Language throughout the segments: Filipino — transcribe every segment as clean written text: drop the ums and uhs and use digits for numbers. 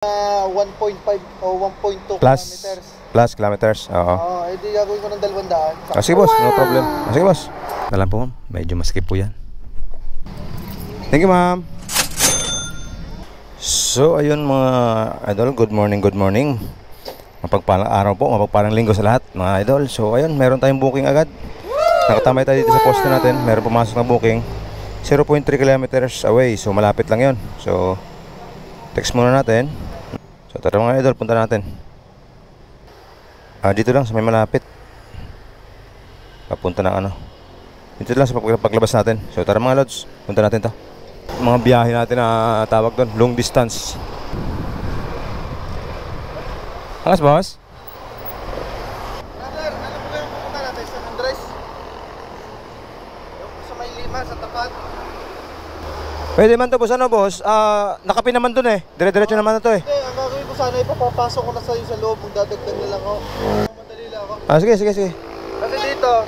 1.5 o 1.2 plus kilometers. Plus kilometers, oo. Edi gagawin ko ng 200. Sige boss, no problem. Sige boss. Alam po ma'am, medyo maskip po yan. Thank you ma'am. So ayun mga idol, good morning, good morning. Mapagpalang araw po, mapagpalang linggo sa lahat mga idol. So ayun, meron tayong booking agad. Nakatambay tayo dito sa poste natin. Meron pumasok na booking 0.3 kilometers away. So malapit lang yon. So text muna natin. So tara mga idol, punta natin. Dito lang sa may malapit. Papunta ng ano. Dito lang sa paglabas natin. So tara mga lods, punta natin to. Mga biyahe natin na tawag doon, long distance. Angas boss? Brother, ano po yung pupunta natin? San Andres? Yung sa may lima, sa tapat. Pwede man to boss, ano boss? Nakapin naman dun eh. Dire-diretso naman na to eh. Hindi, ang gagawin ko sana, ipapapasok ko na sa'yo sa loob. Kung dadagdag na lang ako. Madali lang ako. Sige, sige, sige. Kasi dito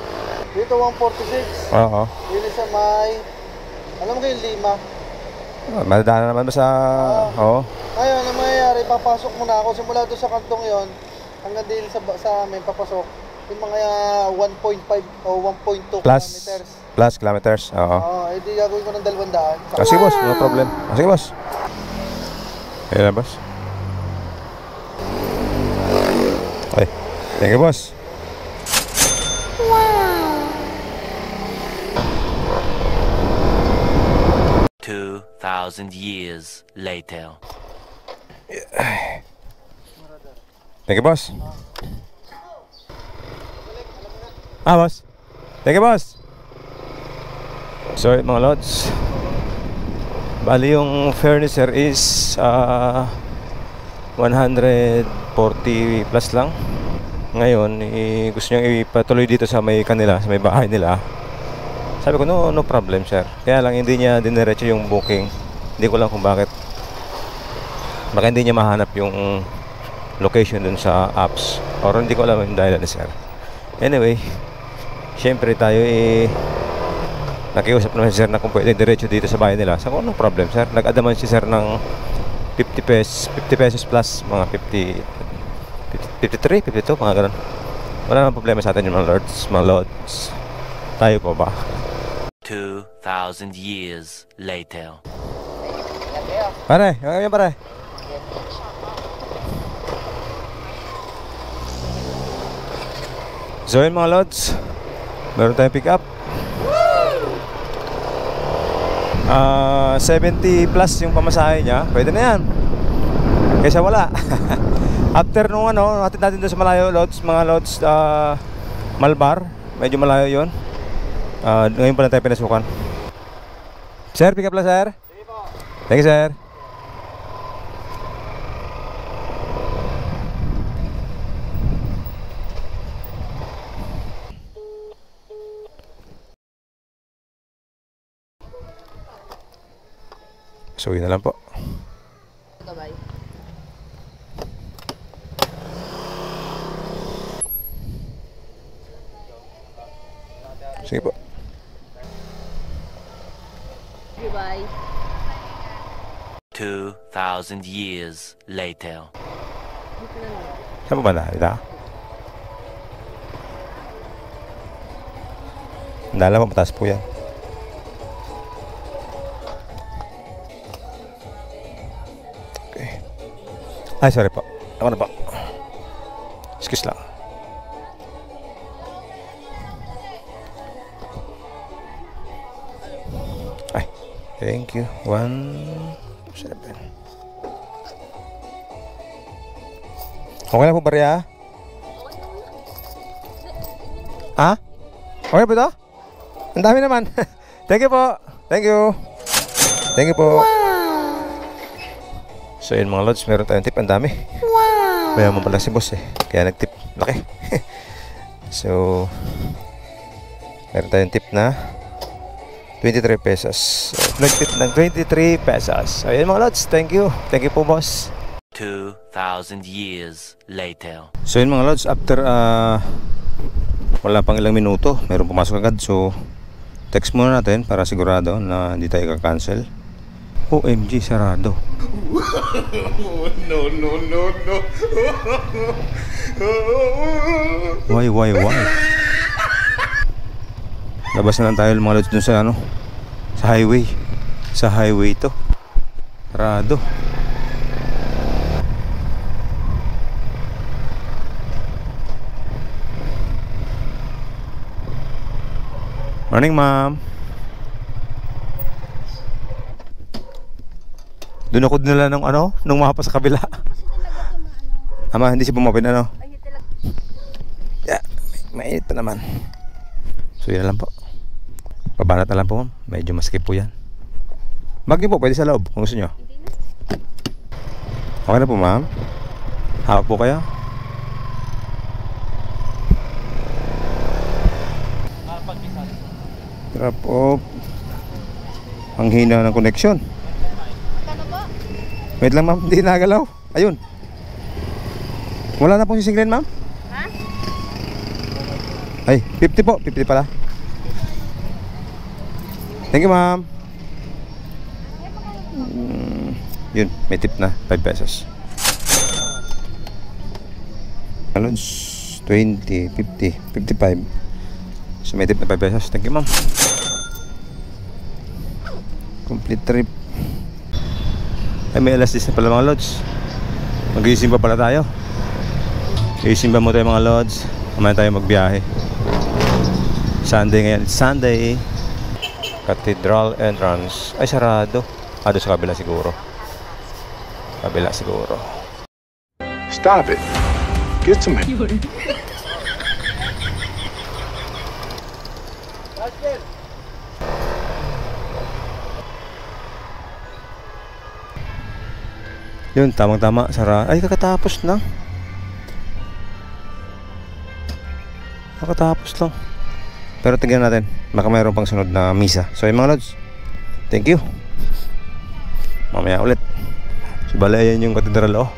146. Oo. Dito sa may, alam mo kayo yung lima. Madadaanan naman ba sa... Oo. Ngayon, ang mangyayari, papasok muna ako. Simula doon sa kantong yon hanggang din sa amin, papasok. Yung mga 1.5 o 1.2 kilometers. Plus kilometers, oo. Edi gagawin ko ng 200. Sige boss, no problem. Sige boss. Ayun na boss. Okay, thank you boss. 2,000 years later. Thank you boss. Boss. Thank you boss. So mga lods, bali yung fare sir is 140 plus lang. Ngayon gusto niyang ipatuloy dito sa may kanila, sa may bahay nila. Sabi ko no problem sir. Kaya lang hindi niya diniretso yung booking. Hindi ko lang kung bakit. Baka hindi niya mahanap yung location dun sa apps, or hindi ko alam yung dahilan ni sir. Anyway, syempre tayo nakiusap naman si sir na kung pwede diretso dito sa bahay nila. Sabi ko, no problem sir. Nag-adaman si sir ng 50 pesos plus mga 53, 52, mga ganun. Wala naman problema sa atin yung mga lords. Tayo pa ba? 2,000 years later. Pare, yan pare. So yun mga lods, meron tayong pick up. 70 plus yung pamasahe niya. Pwede na yan kaysa wala. After nung hatid natin doon sa malayo lods, mga lods, Malbar, medyo malayo yun. Ngayon pa lang tayo pinasukan. Sir, pick up lang sir. Thank you sir. So yun na lang po. Bye. Sige po. Goodbye. 2,000 years later. Saan po ba na? Dito? Dala mo, mataas po yan. Okay. Ay, sorry po. Ako na po. Excuse lang. Ay, thank you. 17. Okay na po, Barya? Okay ba ito? Ang dami naman. Thank you po. Thank you. Thank you po. So yun mga lods, meron tayong tip. Ang dami. Mayaman pala si boss eh. Kaya nag-tip. Laki. So meron tayong tip na 23 pesos. So, nag-tip ng 23 pesos. Ayun mga lods, thank you. Thank you po boss. 2,000 years later. So yun mga lods, after wala pang ilang minuto, meron pumasok agad. So text muna natin para sigurado na hindi tayo ka-cancel. OMG, sarado. No. Why? Labas na lang tayo mga lods dun sa ano, sa highway. Sa highway to. Sarado. Morning, ma'am. Doon ako dinala ng ano, nung mapa sa kabila. Ama, hindi siya bumapin ano. Yeah, mainit pa naman. So yun na lang po. Pabanat na lang po, ma'am. Medyo maskip po yan. Bag niyo po, pwede sa loob kung gusto nyo. Okay na po, ma'am. Hawak po kayo. Drop off. Ang hina ng connection. Wait lang, ma'am, hindi nagalaw. Ayun. Wala na pong sisinglen, ma'am? Ha? Ay, 50 po, 50 pala. Thank you, ma'am. Yun, may tip na 5 pesos. Alons 20, 50, 55. So may tip na 5 pesos. Thank you, ma'am. Complete trip. Ay, may alas 10 na pala mga lods. Mag-iisimba pala tayo. Iisimba mo tayo mga lods. Mamaya tayo magbiyahe. Sunday ngayon. It's Sunday. Cathedral entrance. Ay, sarado. Doon sa kabila siguro. Kabila siguro. Stop it. Get some. Yun, tamang-tama, sara. Ay, kakatapos lang. Kakatapos lang. Pero tignan natin, baka mayroon pang sunod na misa. So yung mga lods, thank you. Mamaya ulit. So bale, ayan yung katedral, oh.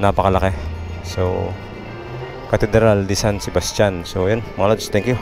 Napakalaki. So Cathedral de San Sebastian. So yun, mga lods, thank you.